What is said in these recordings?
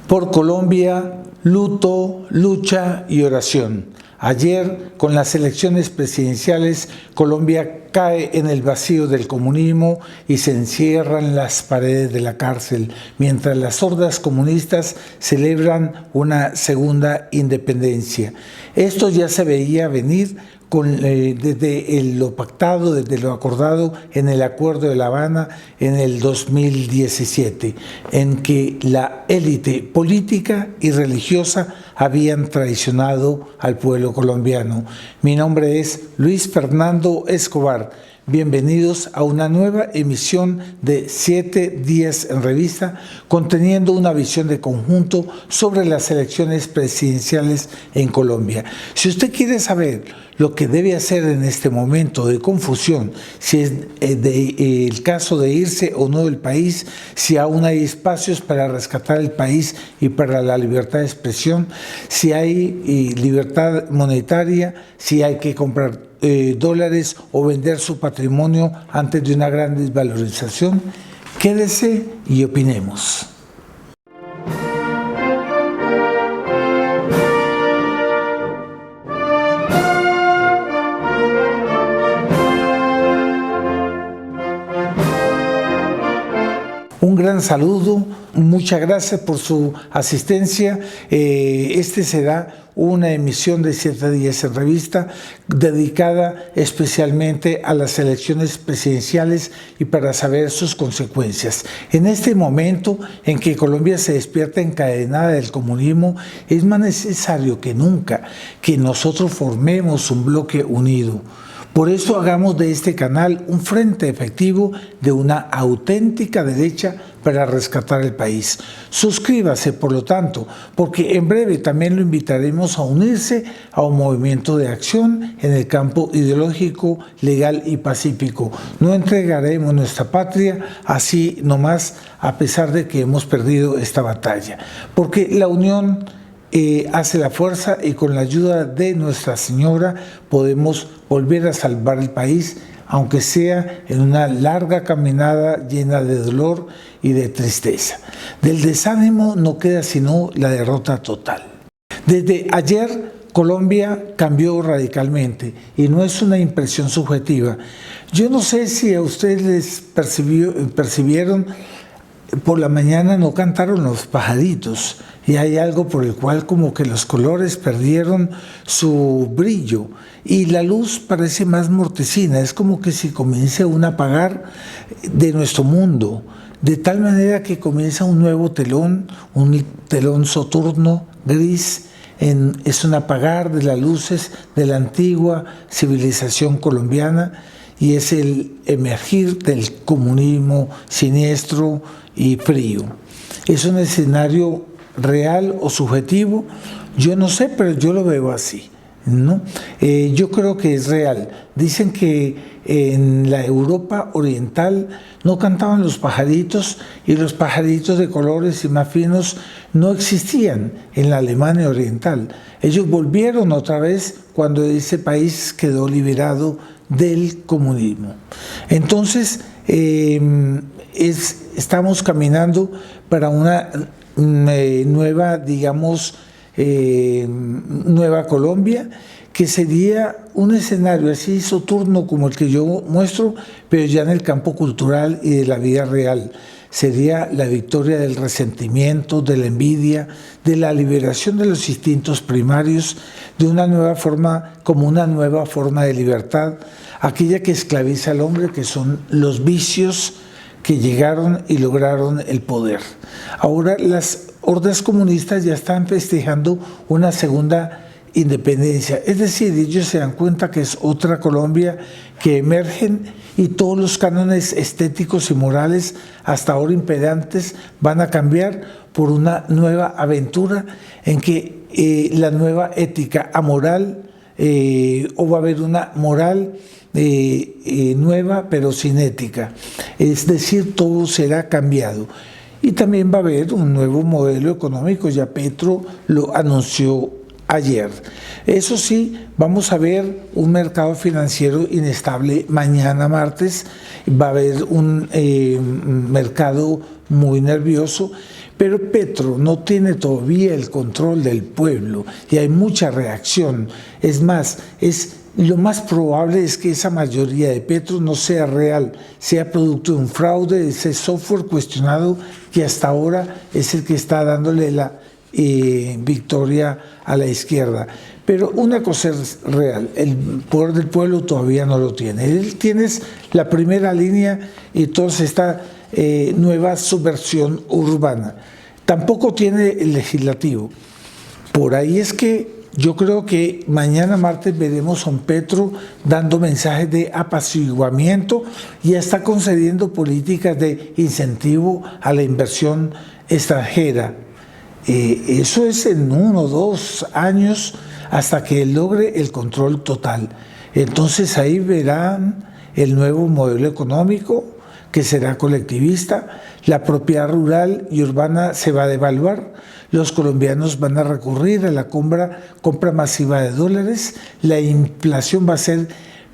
Por Colombia, luto, lucha y oración. Ayer, con las elecciones presidenciales, Colombia cae en el vacío del comunismo y se encierra en las paredes de la cárcel, mientras las hordas comunistas celebran una segunda independencia. Esto ya se veía venir desde lo pactado, desde lo acordado en el Acuerdo de La Habana en el 2017, en que la élite política y religiosa habían traicionado al pueblo colombiano. Mi nombre es Luis Fernando Escobar. Bienvenidos a una nueva emisión de 7 días en revista, conteniendo una visión de conjunto sobre las elecciones presidenciales en Colombia. Si usted quiere saber lo que debe hacer en este momento de confusión, si es el caso de irse o no del país, si aún hay espacios para rescatar el país y para la libertad de expresión, si hay libertad monetaria, si hay que comprar dólares o vender su patrimonio antes de una gran desvalorización, quédese y opinemos. Un gran saludo, muchas gracias por su asistencia. Este será una emisión de 7 días en revista dedicada especialmente a las elecciones presidenciales y para saber sus consecuencias. En este momento en que Colombia se despierta encadenada del comunismo, es más necesario que nunca que nosotros formemos un bloque unido. Por eso hagamos de este canal un frente efectivo de una auténtica derecha para rescatar el país. Suscríbase, por lo tanto, porque en breve también lo invitaremos a unirse a un movimiento de acción en el campo ideológico, legal y pacífico. No entregaremos nuestra patria así nomás, a pesar de que hemos perdido esta batalla, porque la unión hace la fuerza y con la ayuda de Nuestra Señora podemos volver a salvar el país, aunque sea en una larga caminada llena de dolor y de tristeza. Del desánimo no queda sino la derrota total. Desde ayer Colombia cambió radicalmente y no es una impresión subjetiva. Yo no sé si a ustedes les percibieron. Por la mañana no cantaron los pajaritos y hay algo por el cual como que los colores perdieron su brillo y la luz parece más mortecina, es como que si comienza un apagar de nuestro mundo, de tal manera que comienza un nuevo telón, un telón soturno, gris, es un apagar de las luces de la antigua civilización colombiana y es el emergir del comunismo siniestro y frío. ¿Es un escenario real o subjetivo? Yo no sé, pero yo lo veo así, ¿no? Yo creo que es real. Dicen que en la Europa oriental no cantaban los pajaritos y los pajaritos de colores y más finos no existían en la Alemania oriental. Ellos volvieron otra vez cuando ese país quedó liberado del comunismo. Entonces, estamos caminando para una nueva, digamos, nueva Colombia, que sería un escenario así soturno como el que yo muestro, pero ya en el campo cultural y de la vida real. Sería la victoria del resentimiento, de la envidia, de la liberación de los instintos primarios, de una nueva forma, como una nueva forma de libertad, aquella que esclaviza al hombre, que son los vicios que llegaron y lograron el poder. Ahora las hordas comunistas ya están festejando una segunda independencia, es decir, ellos se dan cuenta que es otra Colombia que emergen y todos los cánones estéticos y morales hasta ahora imperantes van a cambiar por una nueva aventura en que la nueva ética amoral o va a haber una moral nueva pero sin ética, es decir, todo será cambiado. Y también va a haber un nuevo modelo económico, ya Petro lo anunció ayer. Eso sí, vamos a ver un mercado financiero inestable mañana martes, va a haber un mercado muy nervioso, Pero Petro no tiene todavía el control del pueblo y hay mucha reacción. Es más, lo más probable es que esa mayoría de Petro no sea real, sea producto de un fraude, de ese software cuestionado que hasta ahora es el que está dándole la victoria a la izquierda. Pero una cosa es real, el poder del pueblo todavía no lo tiene. Él tiene la primera línea y toda esta nueva subversión urbana. Tampoco tiene el legislativo. Por ahí es que yo creo que mañana martes veremos a un Petro dando mensajes de apaciguamiento y está concediendo políticas de incentivo a la inversión extranjera. Eso es en 1 o 2 años hasta que logre el control total. Entonces ahí verán el nuevo modelo económico que será colectivista, la propiedad rural y urbana se va a devaluar, los colombianos van a recurrir a la compra masiva de dólares, la inflación va a ser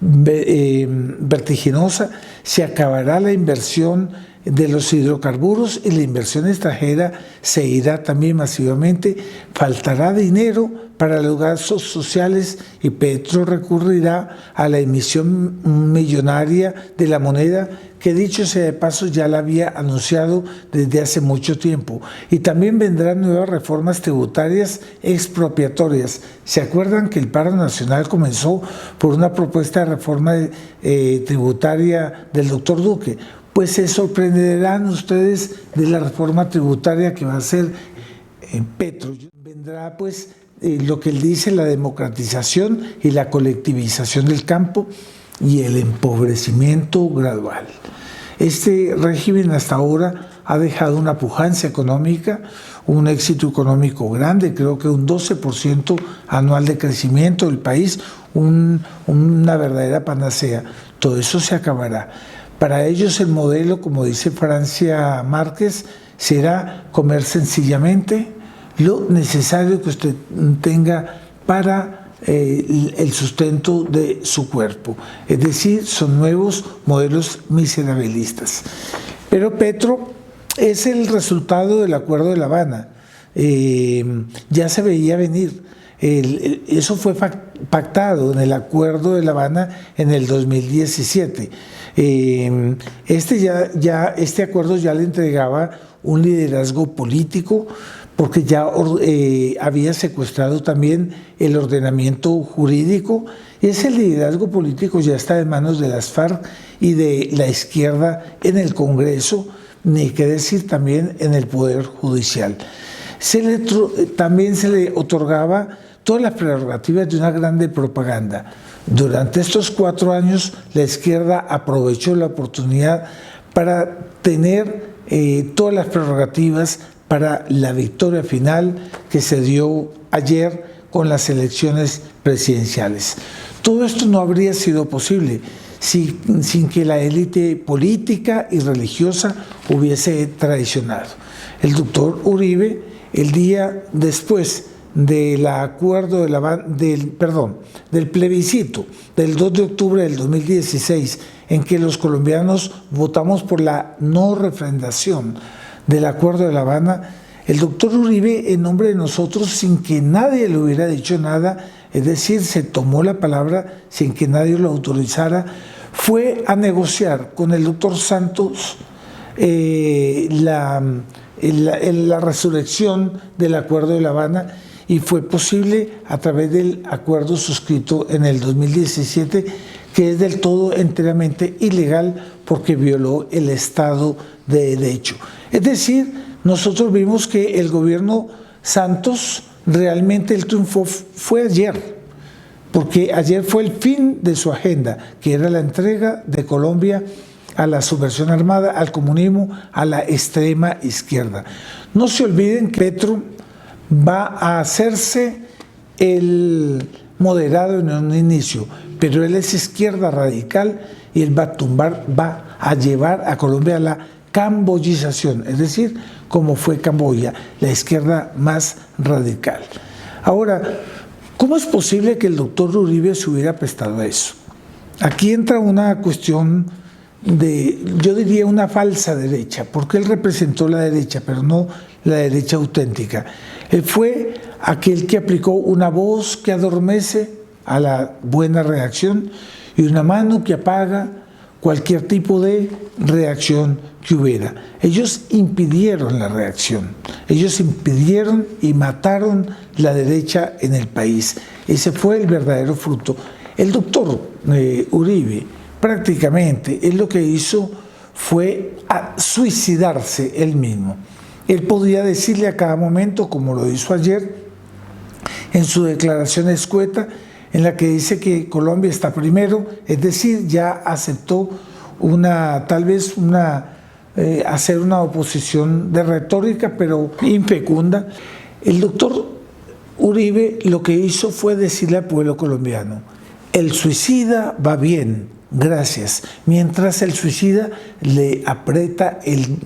vertiginosa, se acabará la inversión de los hidrocarburos y la inversión extranjera se irá también masivamente, faltará dinero para los gastos sociales y Petro recurrirá a la emisión millonaria de la moneda que dicho sea de paso ya la había anunciado desde hace mucho tiempo. Y también vendrán nuevas reformas tributarias expropiatorias. ¿Se acuerdan que el paro nacional comenzó por una propuesta de reforma tributaria del doctor Duque? Pues se sorprenderán ustedes de la reforma tributaria que va a hacer Petro. Vendrá pues lo que él dice, la democratización y la colectivización del campo y el empobrecimiento gradual. Este régimen hasta ahora ha dejado una pujanza económica, un éxito económico grande, creo que un 12% anual de crecimiento del país, una verdadera panacea. Todo eso se acabará. Para ellos el modelo, como dice Francia Márquez, será comer sencillamente lo necesario que usted tenga para el sustento de su cuerpo. Es decir, son nuevos modelos miserabilistas. Pero Petro es el resultado del Acuerdo de La Habana. Ya se veía venir. Eso fue pactado en el Acuerdo de La Habana en el 2017. Este acuerdo ya le entregaba un liderazgo político porque ya había secuestrado también el ordenamiento jurídico. Ese liderazgo político ya está en manos de las FARC y de la izquierda en el Congreso, ni qué decir también en el Poder Judicial. También se le otorgaba todas las prerrogativas de una grande propaganda. Durante estos 4 años, la izquierda aprovechó la oportunidad para tener todas las prerrogativas para la victoria final que se dio ayer con las elecciones presidenciales. Todo esto no habría sido posible sin que la élite política y religiosa hubiese traicionado. El doctor Uribe, el día después del acuerdo del plebiscito del 2 de octubre del 2016, en que los colombianos votamos por la no refrendación del Acuerdo de La Habana, el doctor Uribe, en nombre de nosotros, sin que nadie le hubiera dicho nada, es decir, se tomó la palabra sin que nadie lo autorizara, fue a negociar con el doctor Santos la resurrección del Acuerdo de La Habana, y fue posible a través del acuerdo suscrito en el 2017, que es del todo enteramente ilegal porque violó el Estado de Derecho. Es decir, nosotros vimos que el gobierno Santos realmente el triunfo fue ayer, porque ayer fue el fin de su agenda, que era la entrega de Colombia a la subversión armada, al comunismo, a la extrema izquierda. No se olviden que Petro va a hacerse el moderado en un inicio, pero él es izquierda radical y él va a llevar a Colombia a la camboyización, es decir, como fue Camboya, la izquierda más radical. Ahora, ¿cómo es posible que el doctor Uribe se hubiera prestado a eso? Aquí entra una cuestión yo diría una falsa derecha, porque él representó la derecha, pero no la derecha auténtica. Él fue aquel que aplicó una voz que adormece a la buena reacción y una mano que apaga cualquier tipo de reacción que hubiera. Ellos impidieron la reacción, ellos impidieron y mataron la derecha en el país. Ese fue el verdadero fruto. El doctor Uribe prácticamente él lo que hizo fue suicidarse él mismo. Él podía decirle a cada momento, como lo hizo ayer en su declaración escueta, en la que dice que Colombia está primero, es decir, ya aceptó hacer una oposición de retórica, pero infecunda. El doctor Uribe lo que hizo fue decirle al pueblo colombiano: el suicida va bien, gracias, mientras el suicida le aprieta el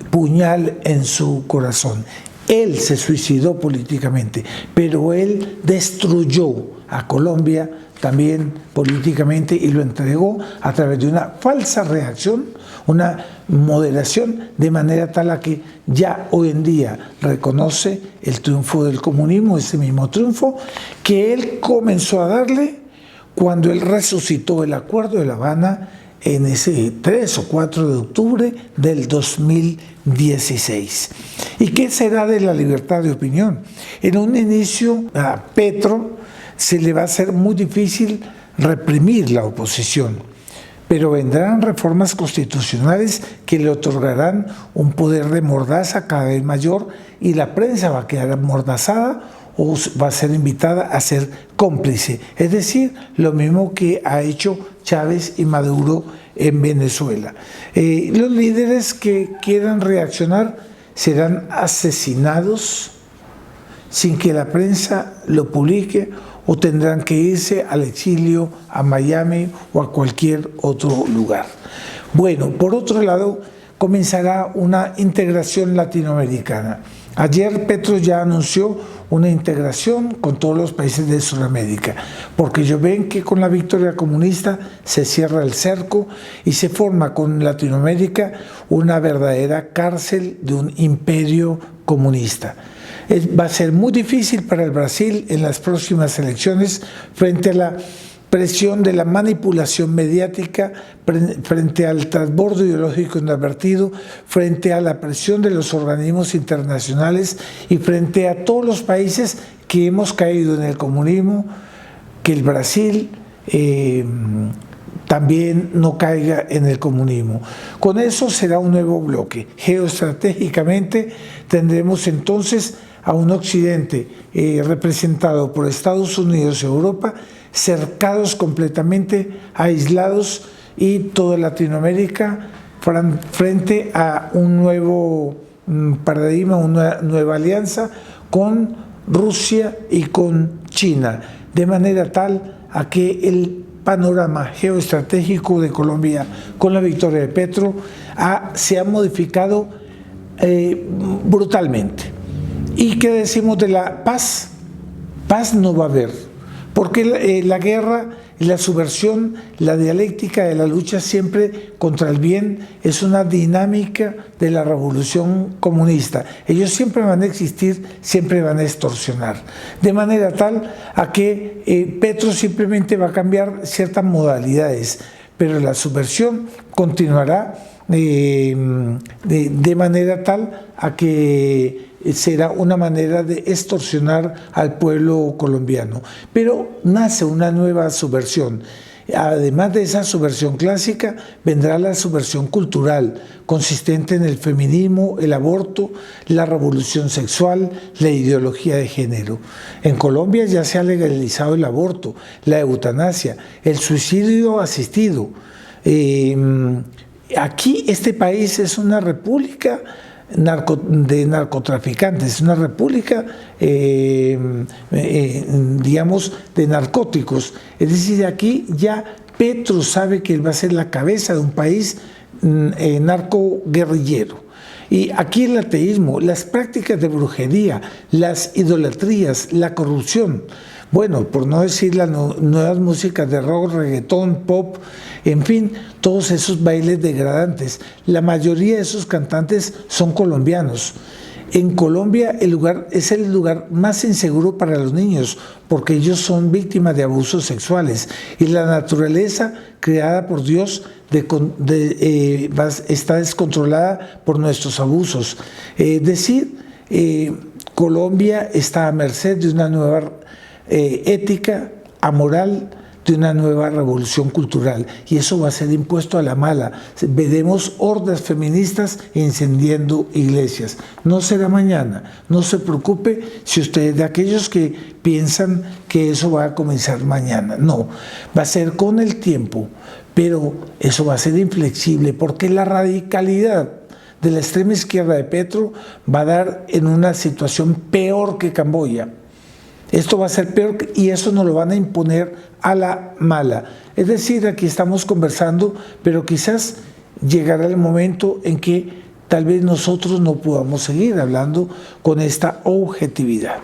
puñal en su corazón. Él se suicidó políticamente, pero él destruyó a Colombia también políticamente y lo entregó a través de una falsa reacción, una moderación, de manera tal a que ya hoy en día reconoce el triunfo del comunismo, ese mismo triunfo que él comenzó a darle cuando él resucitó el Acuerdo de La Habana en ese 3 o 4 de octubre del 2016. ¿Y qué será de la libertad de opinión? En un inicio a Petro se le va a hacer muy difícil reprimir la oposición, pero vendrán reformas constitucionales que le otorgarán un poder de mordaza cada vez mayor y la prensa va a quedar amordazada o va a ser invitada a ser cómplice, es decir, lo mismo que ha hecho Chávez y Maduro en Venezuela. Los líderes que quieran reaccionar serán asesinados sin que la prensa lo publique o tendrán que irse al exilio, a Miami o a cualquier otro lugar. Bueno, por otro lado, comenzará una integración latinoamericana. Ayer Petro ya anunció una integración con todos los países de Sudamérica, porque ellos ven que con la victoria comunista se cierra el cerco y se forma con Latinoamérica una verdadera cárcel de un imperio comunista. Va a ser muy difícil para el Brasil en las próximas elecciones frente a la presión de la manipulación mediática, frente al transbordo ideológico inadvertido, frente a la presión de los organismos internacionales y frente a todos los países que hemos caído en el comunismo, que el Brasil también no caiga en el comunismo. Con eso será un nuevo bloque. Geoestratégicamente tendremos entonces a un occidente representado por Estados Unidos y Europa, cercados completamente, aislados, y toda Latinoamérica frente a un nuevo paradigma, una nueva alianza con Rusia y con China, de manera tal a que el panorama geoestratégico de Colombia con la victoria de Petro se ha modificado brutalmente. ¿Y qué decimos de la paz? Paz no va a haber, porque la guerra, la subversión, la dialéctica de la lucha siempre contra el bien es una dinámica de la revolución comunista. Ellos siempre van a existir, siempre van a extorsionar. De manera tal a que Petro simplemente va a cambiar ciertas modalidades, pero la subversión continuará de manera tal a que será una manera de extorsionar al pueblo colombiano. Pero nace una nueva subversión. Además de esa subversión clásica, vendrá la subversión cultural, consistente en el feminismo, el aborto, la revolución sexual, la ideología de género. En Colombia ya se ha legalizado el aborto, la eutanasia, el suicidio asistido. Aquí este país es una república de narcotraficantes, una república, digamos, de narcóticos. Es decir, aquí ya Petro sabe que él va a ser la cabeza de un país narcoguerrillero. Y aquí el ateísmo, las prácticas de brujería, las idolatrías, la corrupción, bueno, por no decir las nuevas músicas de rock, reggaetón, pop, en fin, todos esos bailes degradantes. La mayoría de esos cantantes son colombianos. En Colombia es el lugar más inseguro para los niños porque ellos son víctimas de abusos sexuales y la naturaleza creada por Dios está descontrolada por nuestros abusos. Colombia está a merced de una nueva ética amoral, de una nueva revolución cultural, y eso va a ser impuesto a la mala. Veremos hordas feministas incendiando iglesias. No será mañana, no se preocupe si usted es de aquellos que piensan que eso va a comenzar mañana. No, va a ser con el tiempo, pero eso va a ser inflexible porque la radicalidad de la extrema izquierda de Petro va a dar en una situación peor que Camboya. Esto va a ser peor y eso nos lo van a imponer a la mala. Es decir, aquí estamos conversando, pero quizás llegará el momento en que tal vez nosotros no podamos seguir hablando con esta objetividad.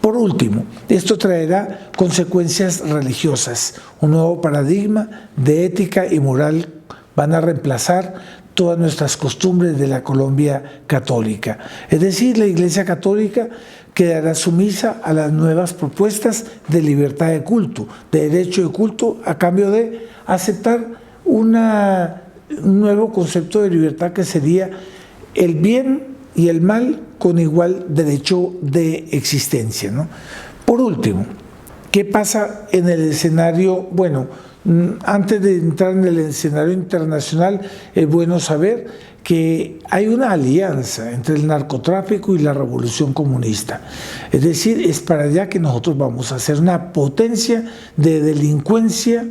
Por último, esto traerá consecuencias religiosas. Un nuevo paradigma de ética y moral van a reemplazar todas nuestras costumbres de la Colombia católica. Es decir, la Iglesia Católica quedará sumisa a las nuevas propuestas de libertad de culto, de derecho de culto, a cambio de aceptar un nuevo concepto de libertad que sería el bien y el mal con igual derecho de existencia, ¿no? Por último, ¿qué pasa en el escenario? Bueno, antes de entrar en el escenario internacional, es bueno saber que hay una alianza entre el narcotráfico y la revolución comunista. Es decir, es para allá que nosotros vamos a ser una potencia de delincuencia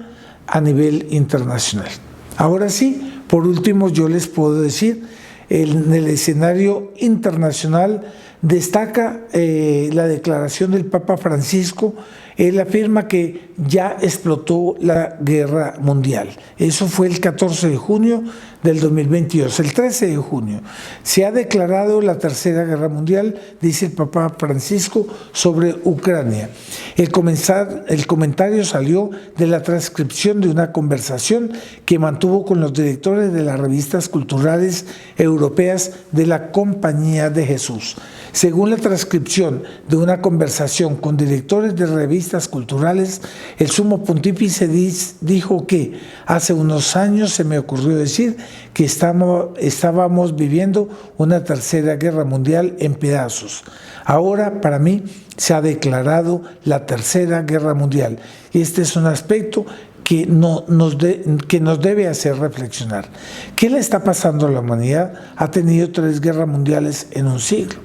a nivel internacional. Ahora sí, por último, yo les puedo decir, en el escenario internacional destaca la declaración del Papa Francisco. Él afirma que ya explotó la guerra mundial. Eso fue el 14 de junio del 2022. El 13 de junio se ha declarado la Tercera Guerra Mundial, dice el Papa Francisco, sobre Ucrania. El comentario salió de la transcripción de una conversación que mantuvo con los directores de las revistas culturales europeas de la Compañía de Jesús. Según la transcripción de una conversación con directores de revistas culturales, el sumo pontífice dijo que hace unos años se me ocurrió decir que estábamos viviendo una tercera guerra mundial en pedazos. Ahora, para mí, se ha declarado la tercera guerra mundial. Y este es un aspecto que nos debe hacer reflexionar. ¿Qué le está pasando a la humanidad? Ha tenido 3 guerras mundiales en un siglo.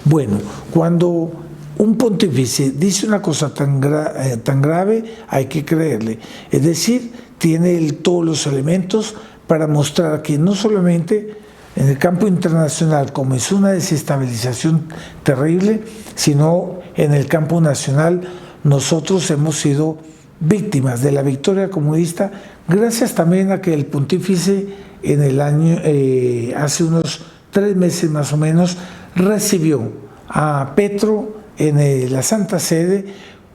Bueno, cuando un pontífice dice una cosa tan grave, hay que creerle. Es decir, tiene todos los elementos para mostrar que no solamente en el campo internacional comenzó una desestabilización terrible, sino en el campo nacional nosotros hemos sido víctimas de la victoria comunista, gracias también a que el pontífice en el año, hace unos 3 meses más o menos, recibió a Petro en la Santa Sede,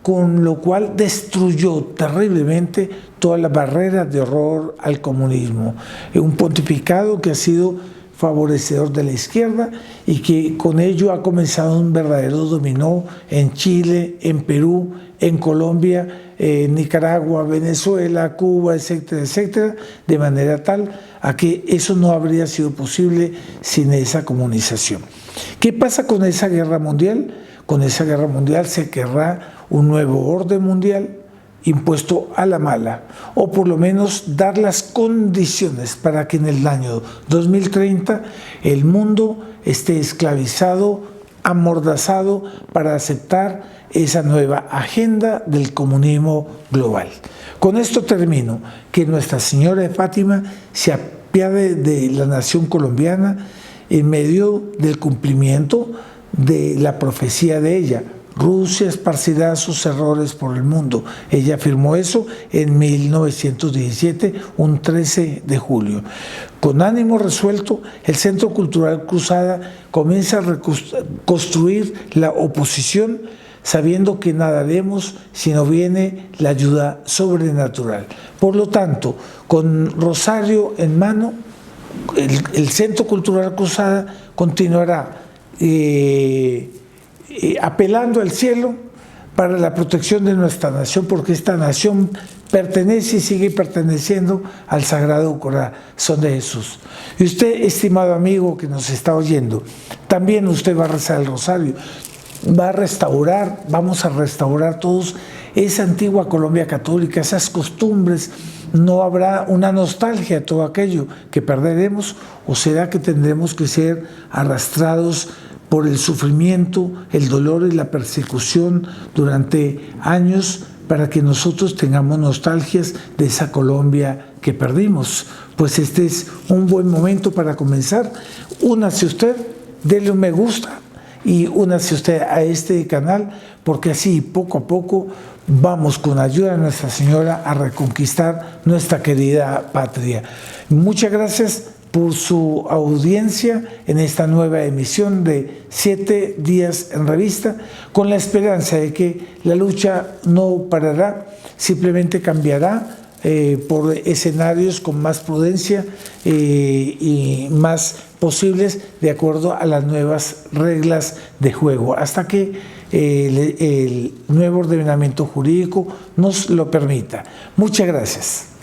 con lo cual destruyó terriblemente todas las barreras de horror al comunismo. Un pontificado que ha sido favorecedor de la izquierda y que con ello ha comenzado un verdadero dominó en Chile, en Perú, en Colombia, en Nicaragua, Venezuela, Cuba, etcétera, etcétera, de manera tal a que eso no habría sido posible sin esa comunización. ¿Qué pasa con esa guerra mundial? Con esa guerra mundial se querrá un nuevo orden mundial impuesto a la mala, o por lo menos dar las condiciones para que en el año 2030 el mundo esté esclavizado, amordazado para aceptar esa nueva agenda del comunismo global. Con esto termino. Que Nuestra Señora de Fátima se apiade de la nación colombiana en medio del cumplimiento de la profecía de ella. Rusia esparcirá sus errores por el mundo. Ella afirmó eso en 1917, un 13 de julio. Con ánimo resuelto, el Centro Cultural Cruzada comienza a reconstruir la oposición, sabiendo que nada haremos si no viene la ayuda sobrenatural. Por lo tanto, con rosario en mano, el Centro Cultural Cruzada continuará apelando al cielo para la protección de nuestra nación, porque esta nación pertenece y sigue perteneciendo al Sagrado Corazón de Jesús. Y usted, estimado amigo que nos está oyendo, también usted va a rezar el rosario, vamos a restaurar todos esa antigua Colombia católica, esas costumbres. No habrá una nostalgia de todo aquello que perderemos, o será que tendremos que ser arrastrados por el sufrimiento, el dolor y la persecución durante años para que nosotros tengamos nostalgias de esa Colombia que perdimos. Pues este es un buen momento para comenzar. Únase usted, dele un me gusta y únase usted a este canal, porque así poco a poco vamos con ayuda de Nuestra Señora a reconquistar nuestra querida patria. Muchas gracias por su audiencia en esta nueva emisión de 7 días en revista, con la esperanza de que la lucha no parará, simplemente cambiará por escenarios con más prudencia y más posibles de acuerdo a las nuevas reglas de juego, hasta que el nuevo ordenamiento jurídico nos lo permita. Muchas gracias.